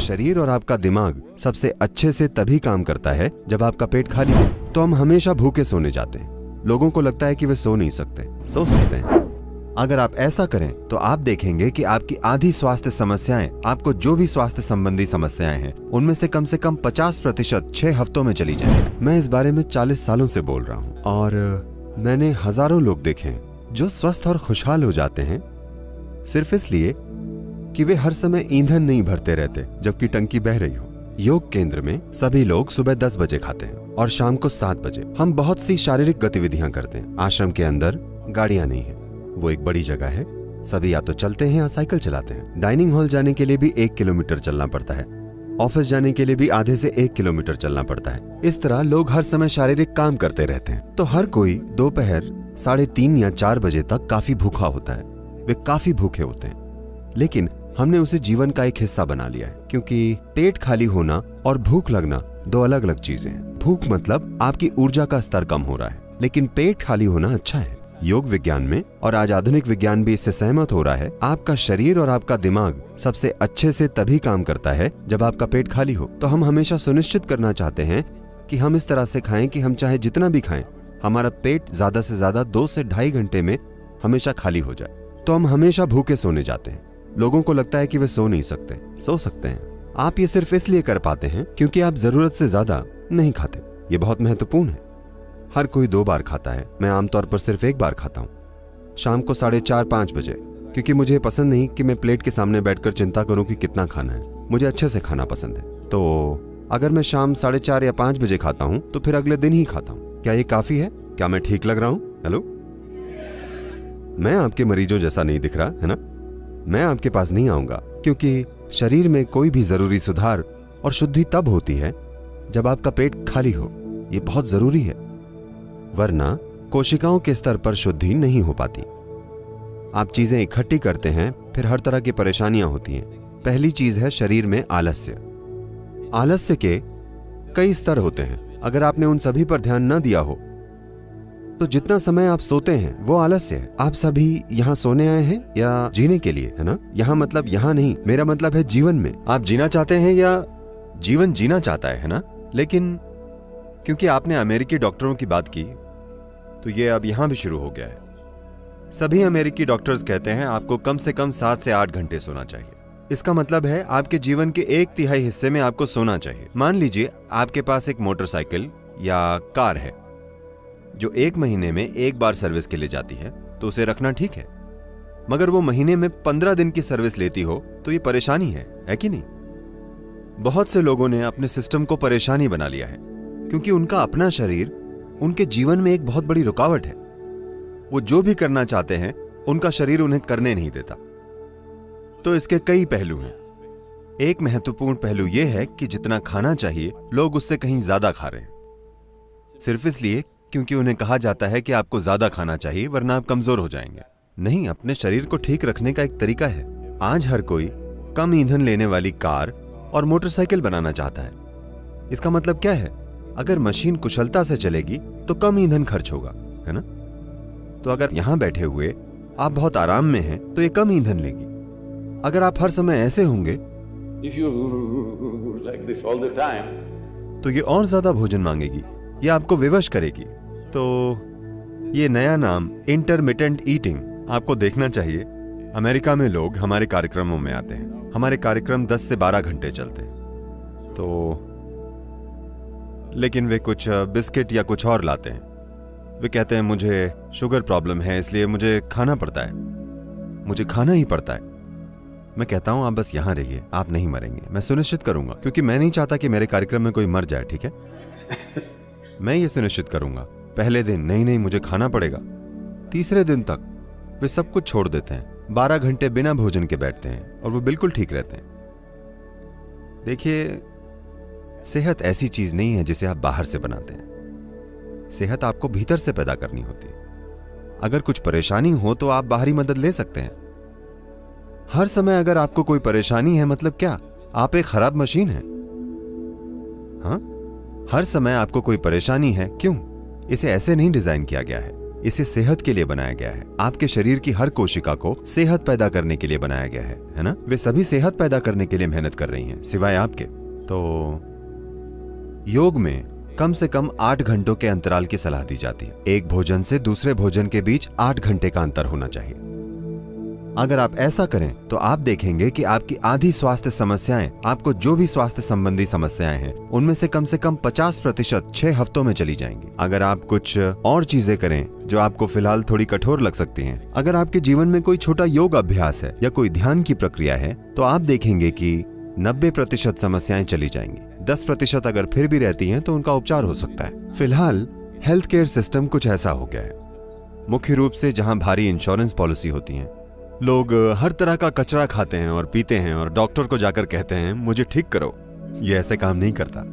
शरीर और आपका दिमाग सबसे अच्छे से तभी काम करता है जब आपका पेट खाली हो। तो हम हमेशा भूखे सोने जाते हैं। लोगों को लगता है कि वे सो नहीं सकते, सो सकते हैं। अगर आप ऐसा करें तो आप देखेंगे कि आपकी आधी स्वास्थ्य समस्याएं, आपको जो भी स्वास्थ्य संबंधी समस्याएं हैं, उनमें से कम 50% 6 हफ्तों में चली जाए। मैं इस बारे में 40 सालों से बोल रहा हूँ और मैंने हजारों लोग देखे हैं जो स्वस्थ और खुशहाल हो जाते हैं सिर्फ इसलिए कि वे हर समय ईंधन नहीं भरते रहते जबकि टंकी बह रही हो। योग केंद्र में सभी लोग सुबह 10 बजे खाते हैं और शाम को 7 बजे। हम बहुत सी शारीरिक गतिविधियां करते हैं। आश्रम के अंदर गाड़ियां नहीं है, वो एक बड़ी जगह है। सभी या तो चलते हैं या साइकिल चलाते हैं। डाइनिंग हॉल जाने के लिए भी 1 किलोमीटर चलना पड़ता है। ऑफिस जाने के लिए भी आधे से 1 किलोमीटर चलना पड़ता है। इस तरह लोग हर समय शारीरिक काम करते रहते हैं। तो हर कोई दोपहर 3:30 या 4 बजे तक काफी भूखा होता है। वे काफी भूखे होते हैं, लेकिन हमने उसे जीवन का एक हिस्सा बना लिया है, क्योंकि पेट खाली होना और भूख लगना 2 अलग अलग चीजें हैं। भूख मतलब आपकी ऊर्जा का स्तर कम हो रहा है, लेकिन पेट खाली होना अच्छा है। योग विज्ञान में, और आज आधुनिक विज्ञान भी इससे सहमत हो रहा है, आपका शरीर और आपका दिमाग सबसे अच्छे से तभी काम करता है जब आपका पेट खाली हो। तो हम हमेशा सुनिश्चित करना चाहते हैं कि हम इस तरह से खाएं कि हम चाहे जितना भी खाएं, हमारा पेट ज्यादा से ज्यादा 2 से 2.5 घंटे में हमेशा खाली हो जाए। तो हम हमेशा भूखे सोने जाते हैं। लोगों को लगता है कि वे सो नहीं सकते, सो सकते हैं। आप ये सिर्फ इसलिए कर पाते हैं क्योंकि आप जरूरत से ज्यादा नहीं खाते। ये बहुत महत्वपूर्ण है। हर कोई 2 बार खाता है, मैं आमतौर पर सिर्फ 1 बार खाता हूँ, शाम को 4:30-5 बजे, क्योंकि मुझे पसंद नहीं कि मैं प्लेट के सामने बैठकर चिंता करूं कि कितना खाना है। मुझे अच्छे से खाना पसंद है। तो अगर मैं शाम 4:30 या 5 बजे खाता हूं तो फिर अगले दिन ही खाता हूं। क्या ये काफी है? क्या मैं ठीक लग रहा हूं? हेलो, मैं आपके मरीजों जैसा नहीं दिख रहा है ना? मैं आपके पास नहीं आऊंगा, क्योंकि शरीर में कोई भी जरूरी सुधार और शुद्धि तब होती है जब आपका पेट खाली हो। ये बहुत जरूरी है, वरना कोशिकाओं के स्तर पर शुद्धि नहीं हो पाती। आप चीजें इकट्ठी करते हैं, फिर हर तरह की परेशानियां होती हैं। पहली चीज है शरीर में आलस्य। आलस्य के कई स्तर होते हैं। अगर आपने उन सभी पर ध्यान न दिया हो तो जितना समय आप सोते हैं वो आलस्य है। आप सभी यहाँ सोने आए हैं या जीने के लिए, है ना? यहाँ मतलब यहाँ नहीं, मेरा मतलब है जीवन में। आप जीना चाहते हैं या जीवन जीना चाहता है ना? लेकिन क्योंकि आपने अमेरिकी डॉक्टरों की बात की तो ये अब यहां भी शुरू हो गया है। सभी अमेरिकी डॉक्टर्स कहते हैं आपको कम से कम 7 से 8 घंटे सोना चाहिए। इसका मतलब है आपके जीवन के 1/3 हिस्से में आपको सोना चाहिए। मान लीजिए आपके पास एक मोटरसाइकिल या कार है जो 1 महीने में 1 बार सर्विस के लिए जाती है, तो उसे रखना ठीक है। मगर वो महीने में 15 दिन की सर्विस लेती हो तो ये परेशानी है कि नहीं? बहुत से लोगों ने अपने सिस्टम को परेशानी बना लिया है, क्योंकि उनका अपना शरीर उनके जीवन में एक बहुत बड़ी रुकावट है। वो जो भी करना चाहते हैं उनका शरीर उन्हें करने नहीं देता। तो इसके कई पहलू हैं। एक महत्वपूर्ण पहलू यह है कि जितना खाना चाहिए लोग उससे कहीं ज्यादा खा रहे हैं, सिर्फ इसलिए क्योंकि उन्हें कहा जाता है कि आपको ज्यादा खाना चाहिए वरना आप कमजोर हो जाएंगे। नहीं, अपने शरीर को ठीक रखने का एक तरीका है। आज हर कोई कम ईंधन लेने वाली कार और मोटरसाइकिल बनाना चाहता है। इसका मतलब क्या है? अगर मशीन कुशलता से चलेगी तो कम ईंधन खर्च होगा, है ना? तो अगर यहां बैठे हुए आप बहुत आराम में हैं तो ये कम ईंधन लेगी। अगर आप हर समय ऐसे होंगे like this all the time, तो ये और ज्यादा भोजन मांगेगी, ये आपको विवश करेगी। तो ये नया नाम इंटरमिटेंट ईटिंग आपको देखना चाहिए। अमेरिका में लोग हमारे कार्यक्रमों में आते हैं। हमारे कार्यक्रम 10 से 12 घंटे चलते हैं, तो लेकिन वे कुछ बिस्किट या कुछ और लाते हैं। वे कहते हैं मुझे शुगर प्रॉब्लम है इसलिए मुझे खाना पड़ता है, मुझे खाना ही पड़ता है। मैं कहता हूं आप बस यहां रहिए, आप नहीं मरेंगे, मैं सुनिश्चित करूंगा, क्योंकि मैं नहीं चाहता कि मेरे कार्यक्रम में कोई मर जाए, ठीक है? मैं ये सुनिश्चित करूंगा। पहले दिन नहीं मुझे खाना पड़ेगा। तीसरे दिन तक वे सब कुछ छोड़ देते हैं, 12 घंटे बिना भोजन के बैठते हैं और वो बिल्कुल ठीक रहते हैं। देखिए, सेहत ऐसी चीज नहीं है जिसे आप बाहर से बनाते हैं। सेहत आपको भीतर से पैदा करनी होती है। अगर कुछ परेशानी हो तो आप बाहरी मदद ले सकते हैं। हर समय अगर आपको कोई परेशानी है मतलब क्या? आप एक खराब मशीन हैं। हाँ, हर समय आपको कोई परेशानी है, क्यों? इसे ऐसे नहीं डिजाइन किया गया है। इसे सेहत के लिए बनाया गया है। आपके शरीर की हर कोशिका को सेहत पैदा करने के लिए बनाया गया है ना? वे सभी सेहत पैदा करने के लिए मेहनत कर रही हैं, सिवाय आपके। तो योग में कम से कम 8 घंटों के अंतराल की सलाह दी जाती है। एक भोजन से दूसरे भोजन के बीच 8 घंटे का अंतर होना चाहिए। अगर आप ऐसा करें तो आप देखेंगे कि आपकी आधी स्वास्थ्य समस्याएं, आपको जो भी स्वास्थ्य संबंधी समस्याएं हैं, उनमें से कम 50% 6 हफ्तों में चली जाएंगी। अगर आप कुछ और चीजें करें जो आपको फिलहाल थोड़ी कठोर लग सकती हैं, अगर आपके जीवन में कोई छोटा योग अभ्यास है या कोई ध्यान की प्रक्रिया है, तो आप देखेंगे कि 90% समस्याएं चली जाएंगी। 10% अगर फिर भी रहती हैं तो उनका उपचार हो सकता है। फिलहाल हेल्थ केयर सिस्टम कुछ ऐसा हो गया है। मुख्य रूप से जहां भारी इंश्योरेंस पॉलिसी होती हैं, लोग हर तरह का कचरा खाते हैं और पीते हैं और डॉक्टर को जाकर कहते हैं मुझे ठीक करो। ये ऐसे काम नहीं करता।